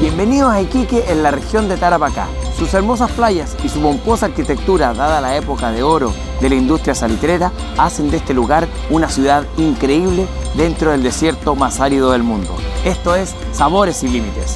Bienvenidos a Iquique en la región de Tarapacá. Sus hermosas playas y su pomposa arquitectura, dada la época de oro de la industria salitrera, hacen de este lugar una ciudad increíble dentro del desierto más árido del mundo. Esto es Sabores sin Límites.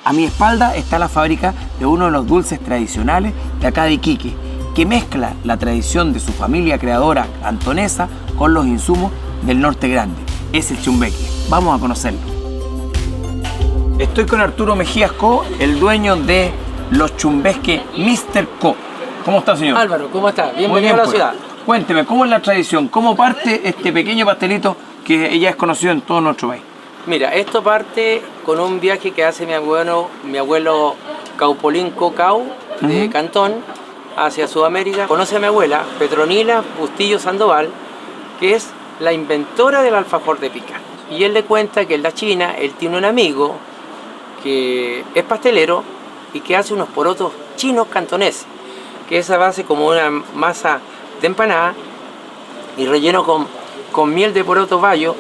A mi espalda está la fábrica de uno de los dulces tradicionales de acá de Iquique, que mezcla la tradición de su familia creadora cantonesa con los insumos del norte grande. Es el chumbeque. Vamos a conocerlo. Estoy con Arturo Mejías Co, el dueño de los chumbesques Mr. Co. ¿Cómo está, señor? Álvaro, ¿cómo está? Bienvenido Muy bien, a la pues. ciudad. Cuénteme, ¿cómo es la tradición? ¿Cómo parte este pequeño pastelito que ya es conocido en todo nuestro país? Mira, esto parte con un viaje que hace mi abuelo Caupolín Cocau de Cantón hacia Sudamérica. Conoce a mi abuela, Petronila Bustillo Sandoval, que es la inventora del alfajor de pica. Y él le cuenta que en la China él tiene un amigo que es pastelero y que hace unos porotos chinos cantoneses, que es a base como una masa de empanada y relleno con miel de poroto bayo,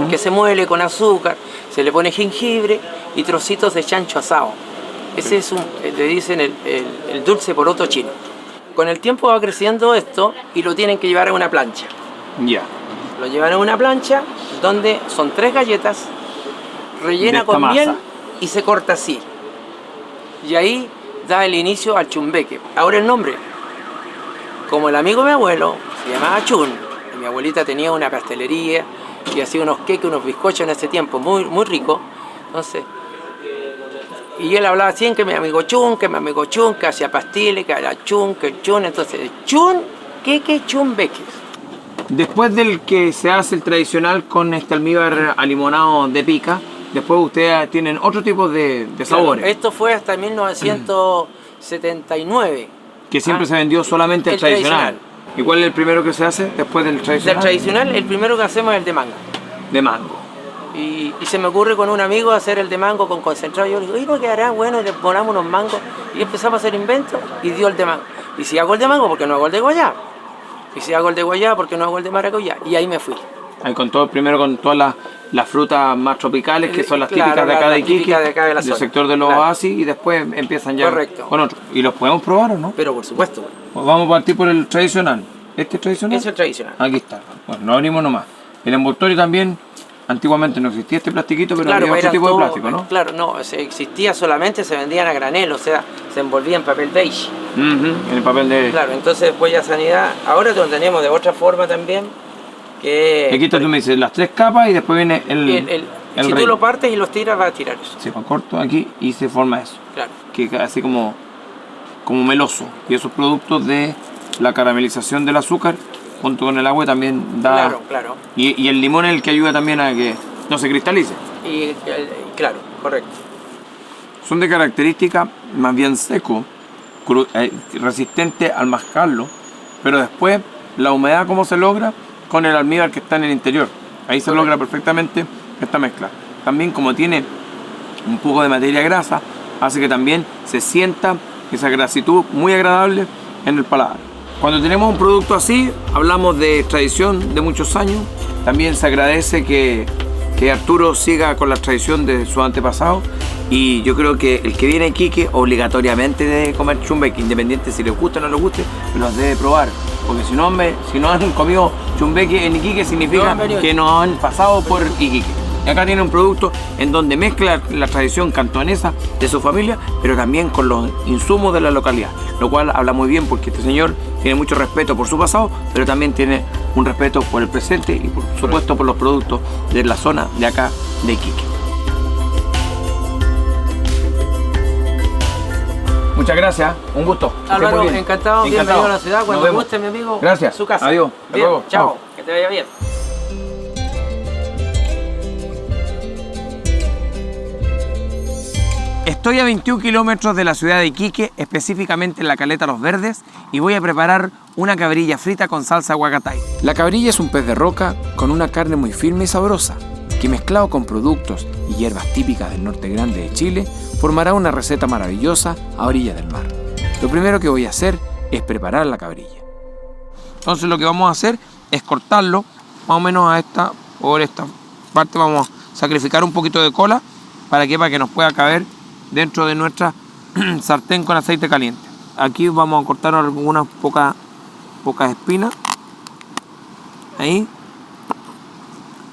que se muele con azúcar, se le pone jengibre y trocitos de chancho asado. Ese es le dicen el dulce poroto chino. Con el tiempo va creciendo esto y lo tienen que llevar a una plancha. Ya. Lo llevan a una plancha donde son 3 galletas, rellena con miel y se corta así. Y ahí da el inicio al chumbeque. Ahora el nombre, como el amigo de mi abuelo se llamaba Chun. Mi abuelita tenía una pastelería y hacía unos queques, unos bizcochos en ese tiempo, muy, muy ricos. Entonces, y él hablaba así, que mi amigo Chun, que hacía pastiles, que era Chun, que el Chun. Entonces, Chun, queque, chumbeques. Después del que se hace el tradicional con este almíbar alimonado de pica, después ustedes tienen otro tipo de sabores. Claro, esto fue hasta 1979. Que siempre se vendió solamente el tradicional. ¿Y cuál es el primero que se hace después del tradicional? Del tradicional, el primero que hacemos es el de mango. De mango. Y se me ocurre con un amigo hacer el de mango con concentrado. Yo le digo, ¿y no quedará bueno? Y le ponemos unos mangos. Y empezamos a hacer inventos y dio el de mango. Y si hago el de mango, ¿por qué no hago el de guayaba? Y si hago el de guayaba, ¿por qué no hago el de maracuyá? Y ahí me fui. Ahí con todo, primero con todas las frutas más tropicales, que son las típicas de acá de Iquique, del sector de los oasis, y después empiezan ya con otros. ¿Y los podemos probar o no? Pero por supuesto. Pues vamos a partir por el tradicional. ¿Este es tradicional? Es el tradicional. Aquí está. Bueno, lo abrimos nomás. El envoltorio también, antiguamente no existía este plastiquito, pero había otro tipo de plástico, ¿no? Claro, no, existía solamente, se vendían a granel, o sea, se envolvía en papel beige. En el papel de... Claro, entonces después ya sanidad, ahora lo tenemos de otra forma también, que... Aquí está, tú me dices, las 3 capas y después viene el si tú lo partes y los tiras, vas a tirar eso. Se va corto aquí y se forma eso. Claro. Que así como meloso. Y esos productos de la caramelización del azúcar junto con el agua también da... Claro, claro. Y el limón es el que ayuda también a que no se cristalice. Claro, correcto. Son de característica más bien seco, resistente al mascarlo, pero después la humedad cómo se logra con el almíbar que está en el interior. Ahí se logra perfectamente esta mezcla. También como tiene un poco de materia grasa, hace que también se sienta esa grasitud muy agradable en el paladar. Cuando tenemos un producto así, hablamos de tradición de muchos años. También se agradece que Arturo siga con la tradición de sus antepasados. Y yo creo que el que viene a Iquique obligatoriamente debe comer chumbeque, independiente si les guste o no les guste, los debe probar. Porque si no han comido chumbeque en Iquique, significa que no han pasado por Iquique. Y acá tiene un producto en donde mezcla la tradición cantonesa de su familia, pero también con los insumos de la localidad. Lo cual habla muy bien porque este señor tiene mucho respeto por su pasado, pero también tiene un respeto por el presente y por supuesto por los productos de la zona de acá de Iquique. Muchas gracias, un gusto. Álvaro, encantado, bienvenido a la ciudad, cuando guste, mi amigo. Gracias. Su casa. Adiós. Bien, luego. Chao. Que te vaya bien. Estoy a 21 kilómetros de la ciudad de Iquique, específicamente en la Caleta Los Verdes, y voy a preparar una cabrilla frita con salsa huacatay. La cabrilla es un pez de roca con una carne muy firme y sabrosa, que mezclado con productos y hierbas típicas del norte grande de Chile, formará una receta maravillosa a orillas del mar. Lo primero que voy a hacer es preparar la cabrilla. Entonces lo que vamos a hacer es cortarlo más o menos por esta parte. Vamos a sacrificar un poquito de cola para que nos pueda caber dentro de nuestra sartén con aceite caliente. Aquí vamos a cortar algunas pocas espinas. Ahí.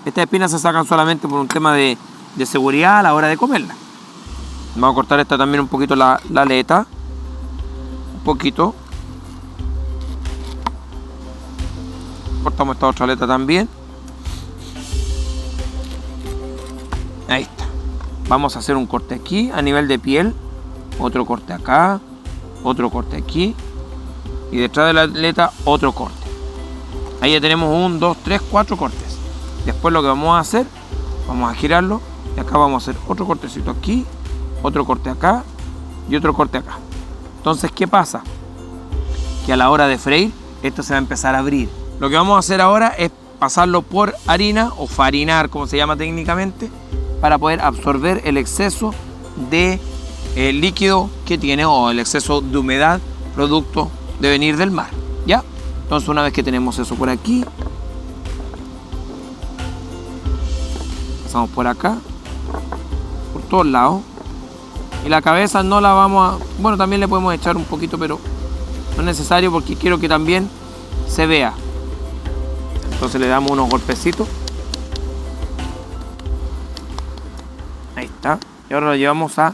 Estas espinas se sacan solamente por un tema de seguridad a la hora de comerla. Vamos a cortar esta también un poquito la aleta. Un poquito. Cortamos esta otra aleta también. Ahí está. Vamos a hacer un corte aquí a nivel de piel. Otro corte acá. Otro corte aquí. Y detrás de la aleta otro corte. Ahí ya tenemos 1, 2, 3, 4 cortes. Después lo que vamos a hacer, vamos a girarlo. Y acá vamos a hacer otro cortecito aquí. Otro corte acá. Y otro corte acá. Entonces, ¿qué pasa? Que a la hora de freír, esto se va a empezar a abrir. Lo que vamos a hacer ahora es pasarlo por harina o farinar, como se llama técnicamente, para poder absorber el exceso de líquido que tiene o el exceso de humedad producto de venir del mar. ¿Ya? Entonces, una vez que tenemos eso por aquí, pasamos por acá, por todos lados. Y la cabeza no la vamos a... Bueno, también le podemos echar un poquito, pero no es necesario porque quiero que también se vea. Entonces le damos unos golpecitos. Ahí está. Y ahora lo llevamos a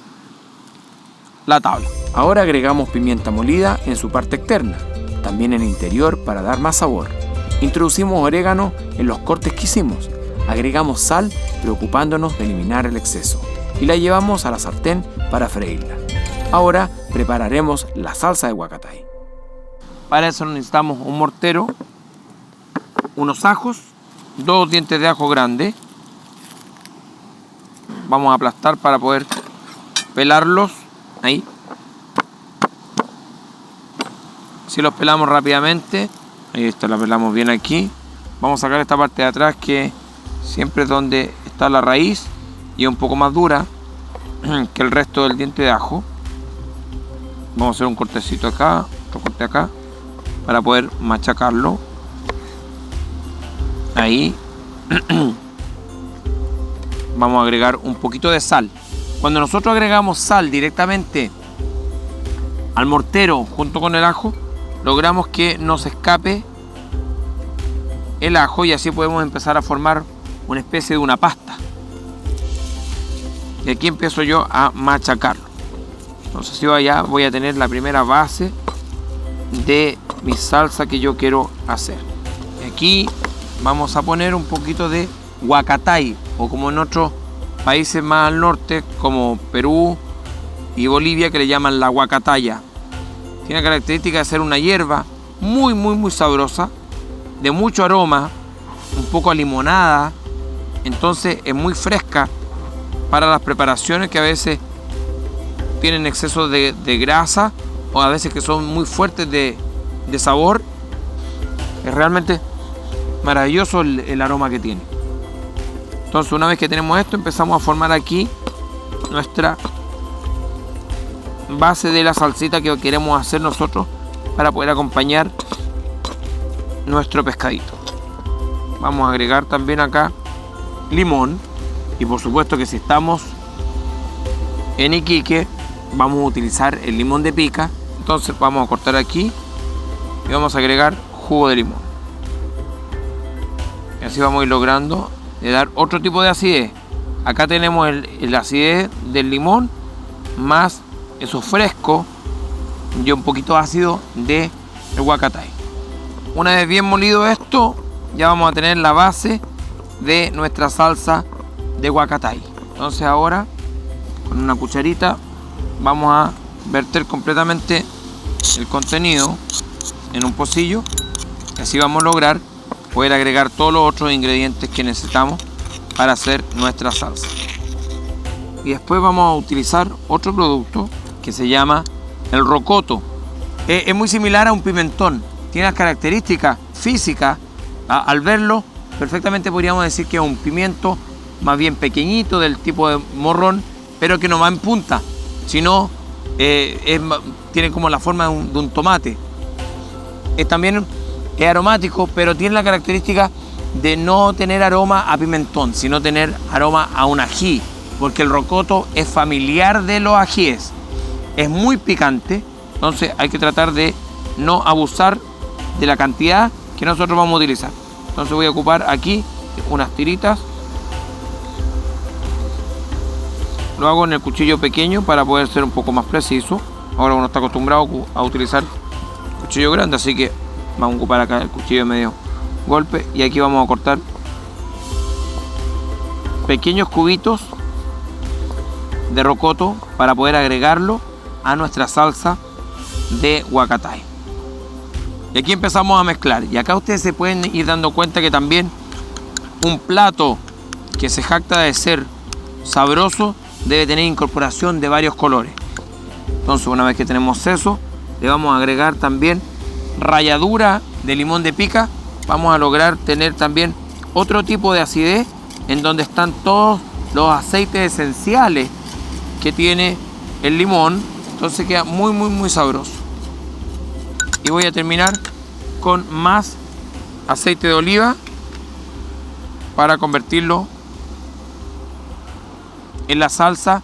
la tabla. Ahora agregamos pimienta molida en su parte externa, también en el interior para dar más sabor. Introducimos orégano en los cortes que hicimos. Agregamos sal, preocupándonos de eliminar el exceso. Y la llevamos a la sartén para freírla. Ahora prepararemos la salsa de huacatay. Para eso necesitamos un mortero, unos ajos, 2 dientes de ajo grandes. Vamos a aplastar para poder pelarlos. Ahí. Si los pelamos rápidamente, ahí está, la pelamos bien aquí. Vamos a sacar esta parte de atrás que siempre es donde está la raíz y es un poco más dura que el resto del diente de ajo. Vamos a hacer un cortecito acá, otro corte acá, para poder machacarlo. Ahí. Vamos a agregar un poquito de sal. Cuando nosotros agregamos sal directamente al mortero junto con el ajo, logramos que no se escape el ajo y así podemos empezar a formar una especie de una pasta. Y aquí empiezo yo a machacarlo. Entonces yo allá voy a tener la primera base de mi salsa que yo quiero hacer. Y aquí vamos a poner un poquito de huacatay, o como en otros países más al norte, como Perú y Bolivia, que le llaman la huacataya. Tiene la característica de ser una hierba muy sabrosa, de mucho aroma, un poco alimonada. Entonces es muy fresca para las preparaciones que a veces tienen exceso de grasa o a veces que son muy fuertes de sabor. Es realmente maravilloso el aroma que tiene. Entonces, una vez que tenemos esto, empezamos a formar aquí nuestra base de la salsita que queremos hacer nosotros para poder acompañar nuestro pescadito. Vamos a agregar también acá limón, y por supuesto que si estamos en Iquique vamos a utilizar el limón de pica. Entonces vamos a cortar aquí y vamos a agregar jugo de limón, y así vamos a ir logrando de dar otro tipo de acidez. Acá tenemos el acidez del limón más eso fresco y un poquito ácido del huacatay. Una vez bien molido esto, ya vamos a tener la base de nuestra salsa de huacatay. Entonces ahora con una cucharita vamos a verter completamente el contenido en un pocillo, y así vamos a lograr poder agregar todos los otros ingredientes que necesitamos para hacer nuestra salsa. Y después vamos a utilizar otro producto que se llama el rocoto. Es muy similar a un pimentón, tiene las características físicas, al verlo, perfectamente podríamos decir que es un pimiento más bien pequeñito, del tipo de morrón, pero que no va en punta, sino tiene como la forma de un tomate. También es aromático, pero tiene la característica de no tener aroma a pimentón, sino tener aroma a un ají, porque el rocoto es familiar de los ajíes. Es muy picante, entonces hay que tratar de no abusar de la cantidad que nosotros vamos a utilizar. Entonces voy a ocupar aquí unas tiritas. Lo hago en el cuchillo pequeño para poder ser un poco más preciso. Ahora uno está acostumbrado a utilizar cuchillo grande, así que vamos a ocupar acá el cuchillo de medio golpe y aquí vamos a cortar pequeños cubitos de rocoto para poder agregarlo a nuestra salsa de huacatay. Y aquí empezamos a mezclar, y acá ustedes se pueden ir dando cuenta que también un plato que se jacta de ser sabroso debe tener incorporación de varios colores. Entonces, una vez que tenemos eso, le vamos a agregar también ralladura de limón de pica. Vamos a lograr tener también otro tipo de acidez en donde están todos los aceites esenciales que tiene el limón. Entonces queda muy sabroso. Y voy a terminar con más aceite de oliva para convertirlo en la salsa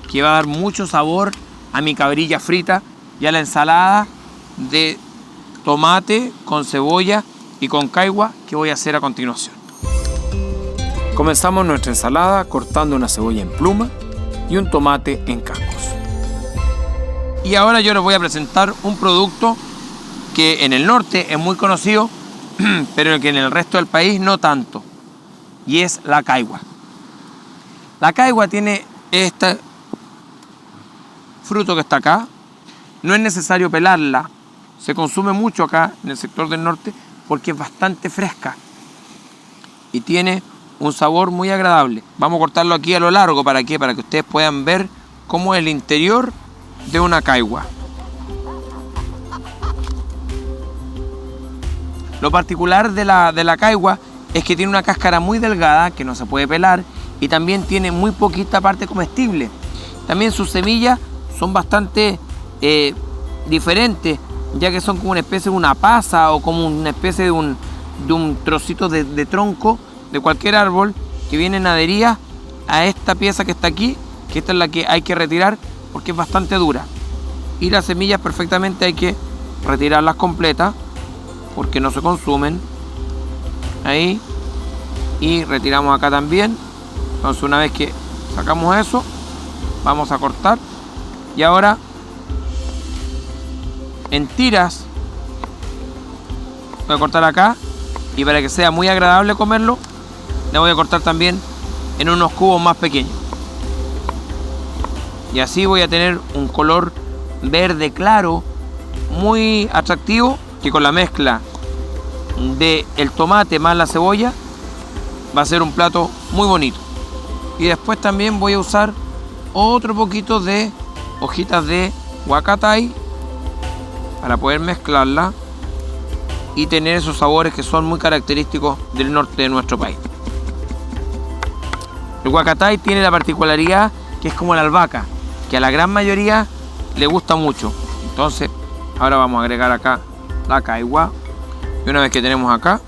que va a dar mucho sabor a mi cabrilla frita y a la ensalada de tomate con cebolla y con caigua que voy a hacer a continuación. Comenzamos nuestra ensalada cortando una cebolla en pluma y un tomate en cacos. Y ahora yo les voy a presentar un producto que en el norte es muy conocido, pero que en el resto del país no tanto, y es la caigua. La caigua tiene este fruto que está acá. No es necesario pelarla, se consume mucho acá en el sector del norte porque es bastante fresca y tiene un sabor muy agradable. Vamos a cortarlo aquí a lo largo. ¿Para qué? Para que ustedes puedan ver cómo es el interior de una caigua. Lo particular de la caigua es que tiene una cáscara muy delgada que no se puede pelar y también tiene muy poquita parte comestible. También sus semillas son bastante diferentes, ya que son como una especie de una pasa o como una especie de un trocito de tronco de cualquier árbol que vienen adheridas a esta pieza que está aquí, que esta es la que hay que retirar porque es bastante dura. Y las semillas perfectamente hay que retirarlas completas porque no se consumen. Ahí. Y retiramos acá también. Entonces, una vez que sacamos eso, vamos a cortar. Y ahora en tiras voy a cortar acá, y para que sea muy agradable comerlo le voy a cortar también en unos cubos más pequeños, y así voy a tener un color verde claro muy atractivo, que con la mezcla de el tomate más la cebolla va a ser un plato muy bonito. Y después también voy a usar otro poquito de hojitas de huacatay para poder mezclarla y tener esos sabores que son muy característicos del norte de nuestro país. El huacatay tiene la particularidad que es como la albahaca, que a la gran mayoría le gusta mucho. Entonces, ahora vamos a agregar acá la caigua. Y una vez que tenemos acá,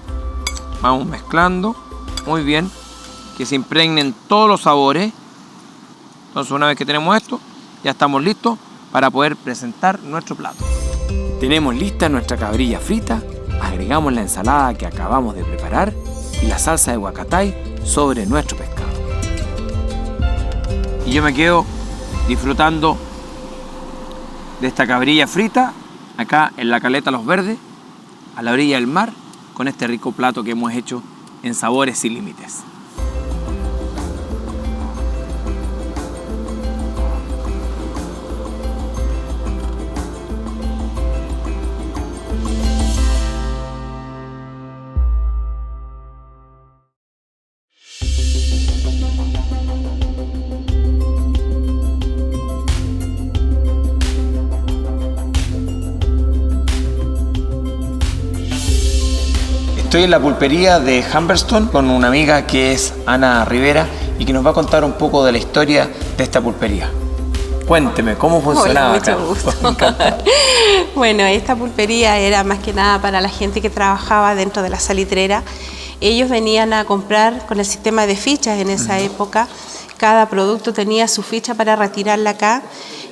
vamos mezclando muy bien, que se impregnen todos los sabores. Entonces, una vez que tenemos esto, ya estamos listos para poder presentar nuestro plato. Tenemos lista nuestra cabrilla frita, agregamos la ensalada que acabamos de preparar y la salsa de huacatay sobre nuestro pescado. Y yo me quedo disfrutando de esta cabrilla frita acá en la caleta Los Verdes, a la orilla del mar, con este rico plato que hemos hecho en Sabores Sin Límites. Estoy en la pulpería de Humberstone con una amiga que es Ana Rivera y que nos va a contar un poco de la historia de esta pulpería. Cuénteme, ¿cómo funcionaba Hola, acá? mucho gusto. Bueno, esta pulpería era más que nada para la gente que trabajaba dentro de la salitrera. Ellos venían a comprar con el sistema de fichas en esa época. Cada producto tenía su ficha para retirarla acá.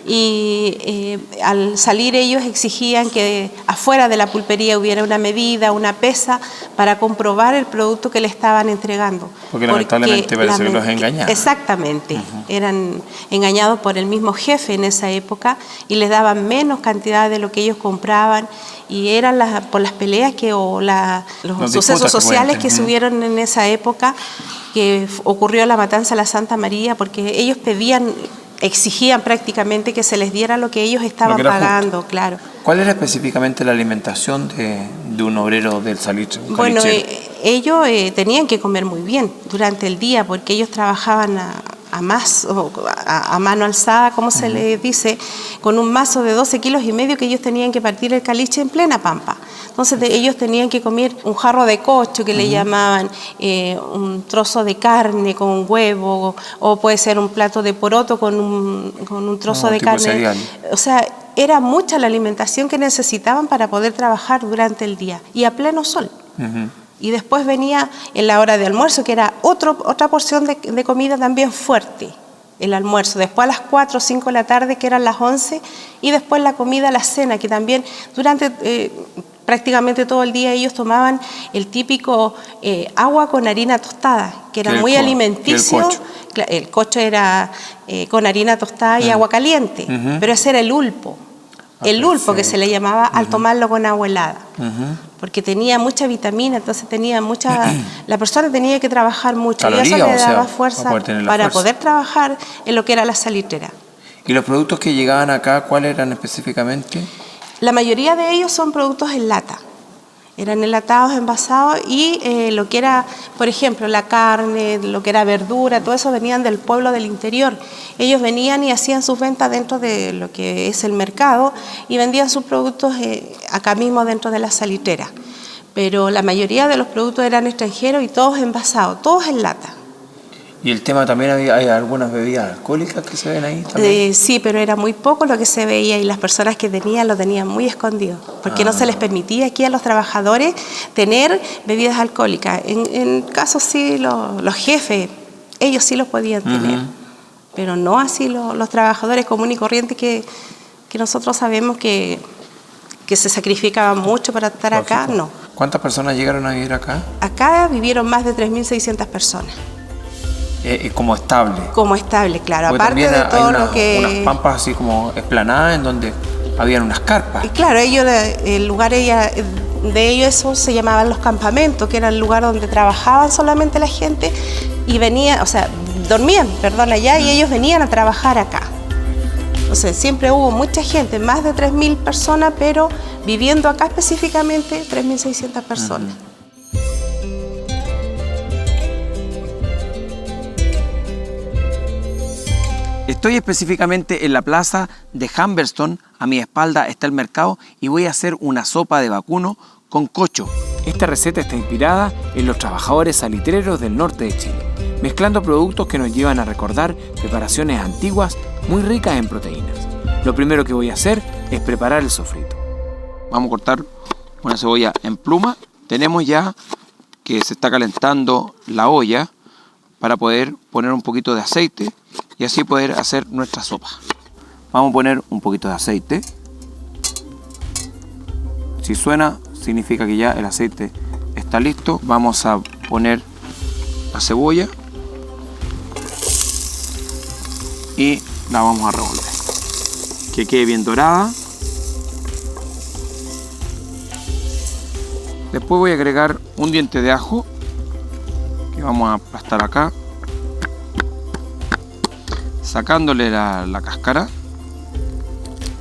Y al salir ellos exigían que afuera de la pulpería hubiera una medida, una pesa para comprobar el producto que le estaban entregando. Porque lamentablemente parece que los engañaban. Exactamente, eran engañados por el mismo jefe en esa época y les daban menos cantidad de lo que ellos compraban y eran por las peleas los sucesos sociales que subieron en esa época, que ocurrió la matanza de la Santa María, porque ellos exigían prácticamente que se les diera lo que ellos estaban pagando, justo. Claro. ¿Cuál era específicamente la alimentación de un obrero del salitre? Bueno, ellos tenían que comer muy bien durante el día porque ellos trabajaban a mano alzada, como se le dice, con un mazo de 12,5 kilos que ellos tenían que partir el caliche en plena pampa. Entonces ellos tenían que comer un jarro de cocho que le llamaban, un trozo de carne con huevo, o puede ser un plato de poroto con un trozo de carne. Cereal. O sea, era mucha la alimentación que necesitaban para poder trabajar durante el día y a pleno sol. Y después venía en la hora de almuerzo, que era otra porción de comida también fuerte, el almuerzo. Después a las 4 o 5 de la tarde, que eran las 11, y después la comida, la cena, que también durante prácticamente todo el día ellos tomaban el típico agua con harina tostada, que era muy alimenticio. El cocho era con harina tostada y agua caliente, pero ese era el ulpo. El ulpo que se le llamaba al tomarlo con agua helada, porque tenía mucha vitamina, entonces la persona tenía que trabajar mucho. Caloría, y eso le daba fuerza para poder trabajar en lo que era la salitrera. ¿Y los productos que llegaban acá, cuáles eran específicamente? La mayoría de ellos son productos en lata. Eran enlatados, envasados y lo que era, por ejemplo, la carne, lo que era verdura, todo eso venían del pueblo del interior. Ellos venían y hacían sus ventas dentro de lo que es el mercado y vendían sus productos acá mismo dentro de la salitera. Pero la mayoría de los productos eran extranjeros y todos envasados, todos en lata. ¿Y el tema también hay algunas bebidas alcohólicas que se ven ahí también? Sí, pero era muy poco lo que se veía y las personas que lo tenían muy escondido, porque no se les permitía aquí a los trabajadores tener bebidas alcohólicas. En casos sí, los jefes, ellos sí los podían tener, pero no así los trabajadores comunes y corrientes que nosotros sabemos que se sacrificaban mucho para estar acá, no. ¿Cuántas personas llegaron a vivir acá? Acá vivieron más de 3.600 personas. Como estable. Como estable, claro. Porque aparte de todo lo que... unas pampas así como esplanadas en donde habían unas carpas. Y claro, el lugar de ellos eso se llamaban los campamentos, que era el lugar donde trabajaban solamente la gente y dormían allá y ellos venían a trabajar acá. Entonces siempre hubo mucha gente, más de 3.000 personas, pero viviendo acá específicamente 3.600 personas. Estoy específicamente en la plaza de Humberstone, a mi espalda está el mercado y voy a hacer una sopa de vacuno con cocho. Esta receta está inspirada en los trabajadores salitreros del norte de Chile, mezclando productos que nos llevan a recordar preparaciones antiguas muy ricas en proteínas. Lo primero que voy a hacer es preparar el sofrito. Vamos a cortar una cebolla en pluma. Tenemos ya que se está calentando la olla para poder poner un poquito de aceite y así poder hacer nuestra sopa. Vamos a poner un poquito de aceite. Si suena, significa que ya el aceite está listo. Vamos a poner la cebolla y la vamos a revolver. Que quede bien dorada. Después voy a agregar un diente de ajo que vamos a aplastar acá, sacándole la cáscara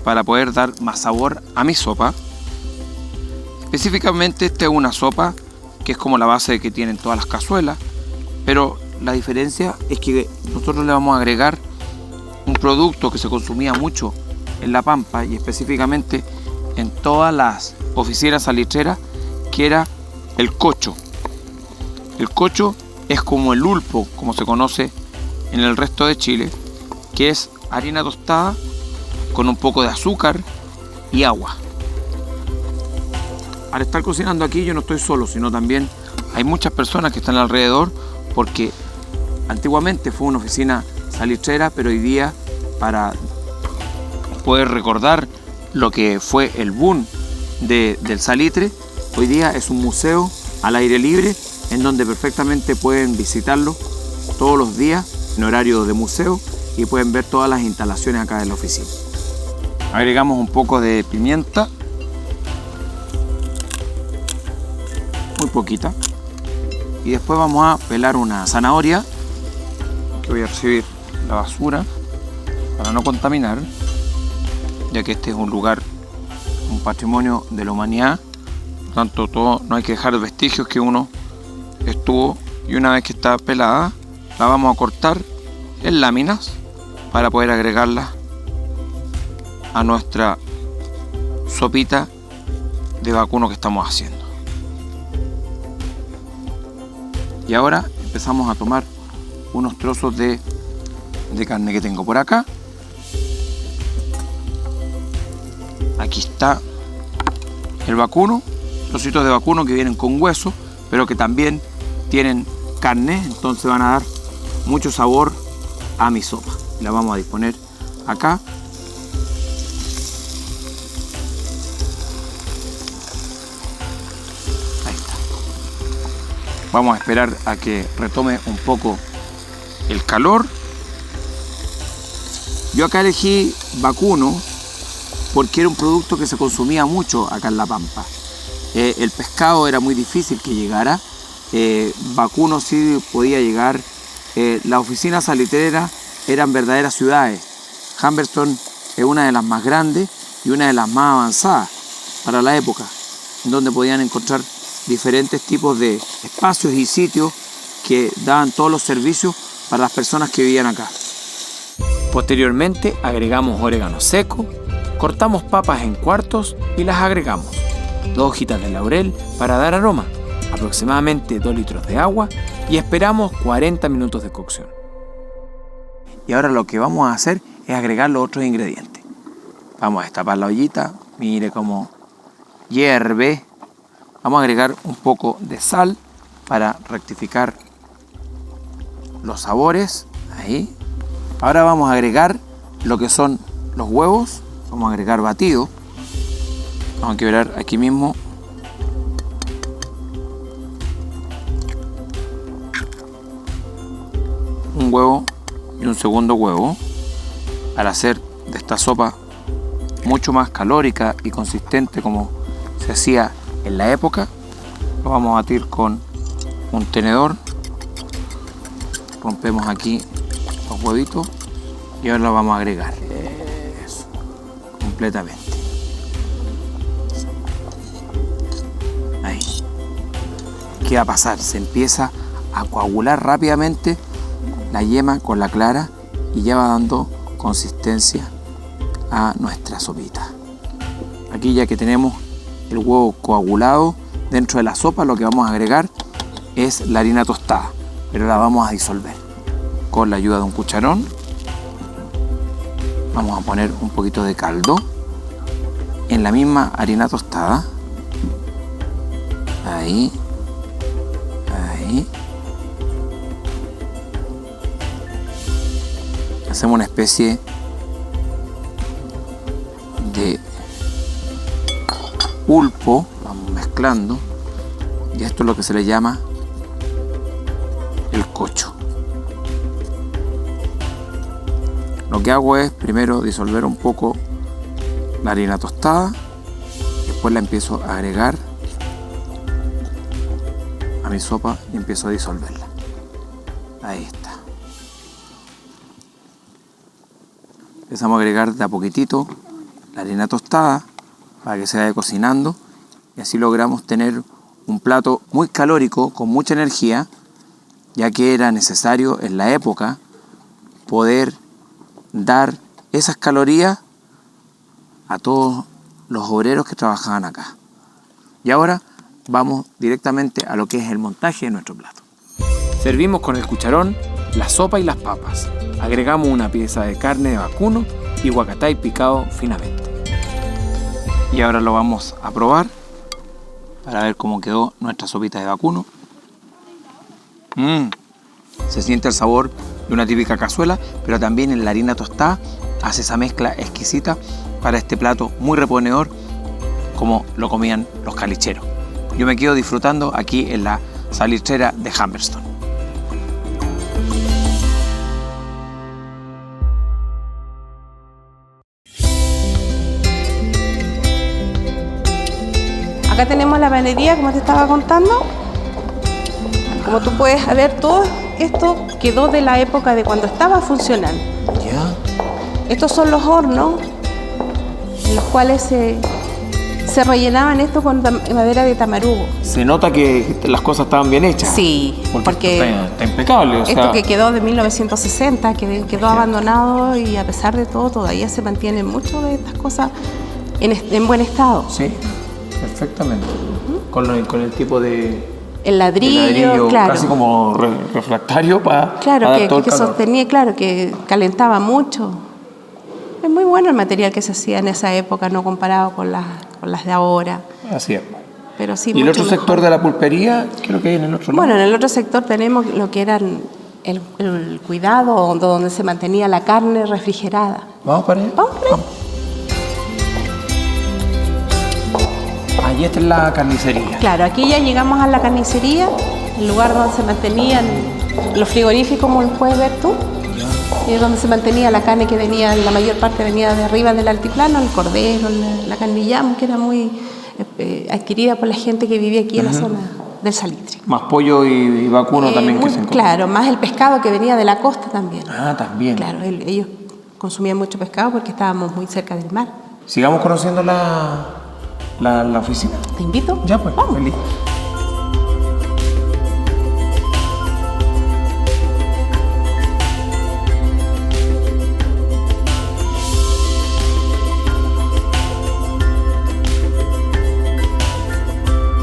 para poder dar más sabor a mi sopa. Específicamente esta es una sopa que es como la base que tienen todas las cazuelas, pero la diferencia es que nosotros le vamos a agregar un producto que se consumía mucho en La Pampa y específicamente en todas las oficinas salitreras, que era el cocho. El cocho es como el ulpo, como se conoce en el resto de Chile, que es harina tostada con un poco de azúcar y agua. Al estar cocinando aquí yo no estoy solo, sino también hay muchas personas que están alrededor, porque antiguamente fue una oficina salitrera, pero hoy día, para poder recordar lo que fue el boom del salitre, hoy día es un museo al aire libre en donde perfectamente pueden visitarlo todos los días en horario de museo y pueden ver todas las instalaciones acá en la oficina. Agregamos un poco de pimienta, muy poquita, y después vamos a pelar una zanahoria, que voy a recibir la basura para no contaminar, ya que este es un lugar, un patrimonio de la humanidad. Por tanto, todo, no hay que dejar vestigios que uno estuvo, y una vez que está pelada la vamos a cortar en láminas para poder agregarla a nuestra sopita de vacuno que estamos haciendo. Y ahora empezamos a tomar unos trozos de carne que tengo por acá. Aquí está el vacuno, trocitos de vacuno que vienen con hueso, pero que también tienen carne, entonces van a dar mucho sabor a mi sopa. La vamos a disponer acá. Ahí está. Vamos a esperar a que retome un poco el calor. Yo acá elegí vacuno porque era un producto que se consumía mucho acá en La Pampa. El pescado era muy difícil que llegara. Vacuno sí podía llegar. Las oficinas salitreras eran verdaderas ciudades. Humberstone es una de las más grandes y una de las más avanzadas para la época, en donde podían encontrar diferentes tipos de espacios y sitios que daban todos los servicios para las personas que vivían acá. Posteriormente agregamos orégano seco, cortamos papas en cuartos y las agregamos. 2 hojitas de laurel para dar aroma, aproximadamente 2 litros de agua y esperamos 40 minutos de cocción. Y ahora lo que vamos a hacer es agregar los otros ingredientes. Vamos a destapar la ollita, mire cómo hierve. Vamos a agregar un poco de sal para rectificar los sabores. Ahí. Ahora vamos a agregar lo que son los huevos. Vamos a agregar batido. Vamos a quebrar aquí mismo. Un huevo y un segundo huevo para hacer de esta sopa mucho más calórica y consistente como se hacía en la época. Lo vamos a batir con un tenedor. Rompemos aquí los huevitos y ahora lo vamos a agregar. Eso, completamente. Ahí. ¿Qué va a pasar? Se empieza a coagular rápidamente la yema con la clara y ya va dando consistencia a nuestra sopita. Aquí, ya que tenemos el huevo coagulado dentro de la sopa, lo que vamos a agregar es la harina tostada, pero la vamos a disolver con la ayuda de un cucharón. Vamos a poner un poquito de caldo en la misma harina tostada. Ahí, ahí. Hacemos una especie de pulpo, vamos mezclando, y esto es lo que se le llama el cocho. Lo que hago es primero disolver un poco la harina tostada, después la empiezo a agregar a mi sopa y empiezo a disolverla. Ahí está. Empezamos a agregar de a poquitito la harina tostada para que se vaya cocinando y así logramos tener un plato muy calórico con mucha energía, ya que era necesario en la época poder dar esas calorías a todos los obreros que trabajaban acá. Y ahora vamos directamente a lo que es el montaje de nuestro plato. Servimos con el cucharón la sopa y las papas. Agregamos una pieza de carne de vacuno y huacatay picado finamente. Y ahora lo vamos a probar para ver cómo quedó nuestra sopita de vacuno. Se siente el sabor de una típica cazuela, pero también en la harina tostada hace esa mezcla exquisita para este plato muy reponedor como lo comían los calicheros. Yo me quedo disfrutando aquí en la salitrera de Humberstone. Acá tenemos la panadería, como te estaba contando. Como tú puedes ver, todo esto quedó de la época de cuando estaba funcionando. ¿Ya? Estos son los hornos en los cuales se rellenaban esto con madera de tamarugo. Se nota que las cosas estaban bien hechas. Sí, porque está impecable. O sea, esto que quedó de 1960, quedó abandonado y a pesar de todo todavía se mantienen muchas de estas cosas en buen estado. sí, perfectamente. Con el tipo de El ladrillo, claro. casi como refractario para Claro, dar todo el que calor. sostenía, claro, que calentaba mucho. Es muy bueno el material que se hacía en esa época, no comparado con las de ahora. Así es. Pero sí, ¿Y el mucho otro mejor. sector de la pulpería? ¿Qué es lo que hay en el otro lado? Bueno, en el otro sector tenemos lo que eran el cuidado, donde se mantenía la carne refrigerada. ¿Vamos para allá? Vamos para allá. Allí está la carnicería. Claro, aquí ya llegamos a la carnicería, el lugar donde se mantenían los frigoríficos, como lo puedes ver tú. Y es donde se mantenía la carne que venía, la mayor parte venía de arriba del altiplano, el cordero, la carne llamo, que era muy adquirida por la gente que vivía aquí en la zona del Salitre. Más pollo y vacuno también que se encontró. Claro, más el pescado que venía de la costa también. Ah, también. Claro, ellos consumían mucho pescado porque estábamos muy cerca del mar. Sigamos conociendo la oficina. ¿Te invito? Ya pues, Vamos. feliz.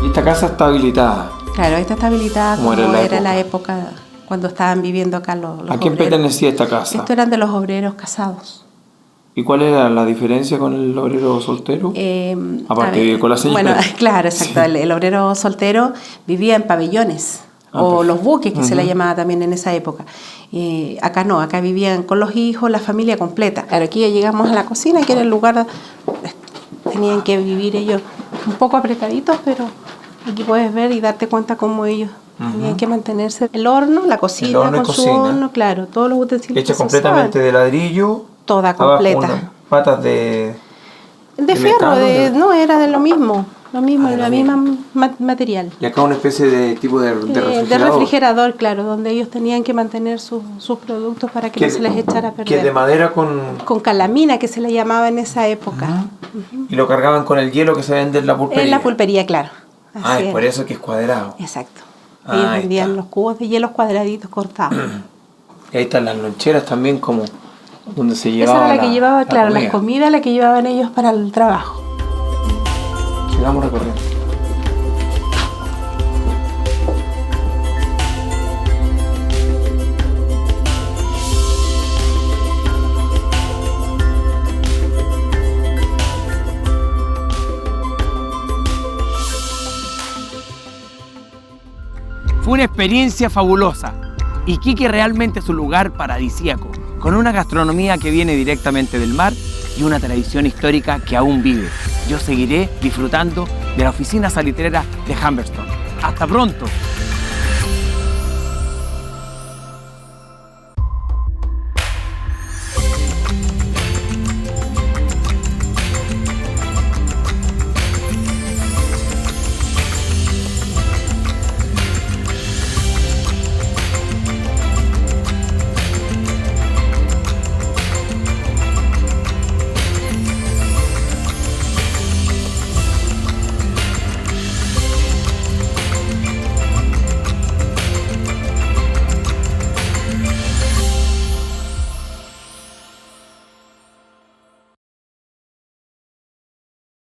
Y esta casa está habilitada. Claro, esta está habilitada ¿Cómo como era era la la época cuando estaban viviendo acá los ¿A quién obreros. pertenecía esta casa? Estos eran de los obreros casados. ¿Y cuál era la diferencia con el obrero soltero? Aparte A ver, vive con la señora. Bueno, claro, exacto. El obrero soltero vivía en pabellones o perfecto. los buques, que se le llamaba también en esa época. Acá no, acá vivían con los hijos, la familia completa. Claro, aquí ya llegamos a la cocina, que era el lugar, tenían que vivir ellos un poco apretaditos, pero aquí puedes ver y darte cuenta cómo ellos tenían que mantenerse. El horno, la cocina, El horno y con su cocina. horno, claro, todos los utensilios Hecha que se completamente usaban. de ladrillo. Toda Abajo completa. unas patas de Fierro, metal, no, era de lo mismo, de la lo misma material. Y acá una especie de tipo de refrigerador. De refrigerador, claro, donde ellos tenían que mantener sus productos para que no se les echara a Que de perder. madera Con calamina, que se le llamaba en esa época. y lo cargaban con el hielo que se vende en la pulpería. En la pulpería, claro. Ah, Así es era. por eso que es cuadrado. Exacto. Ah, Ellos ahí vendían está. los cubos de hielo cuadraditos cortados. Y ahí están las loncheras también como donde se Esa llevaba era la que llevaba, claro, las comida. comidas, la que llevaban ellos para el trabajo. Sigamos recorriendo. Fue una experiencia fabulosa. Iquique realmente es un lugar paradisíaco, con una gastronomía que viene directamente del mar y una tradición histórica que aún vive. Yo seguiré disfrutando de la oficina salitrera de Humberstone. ¡Hasta pronto!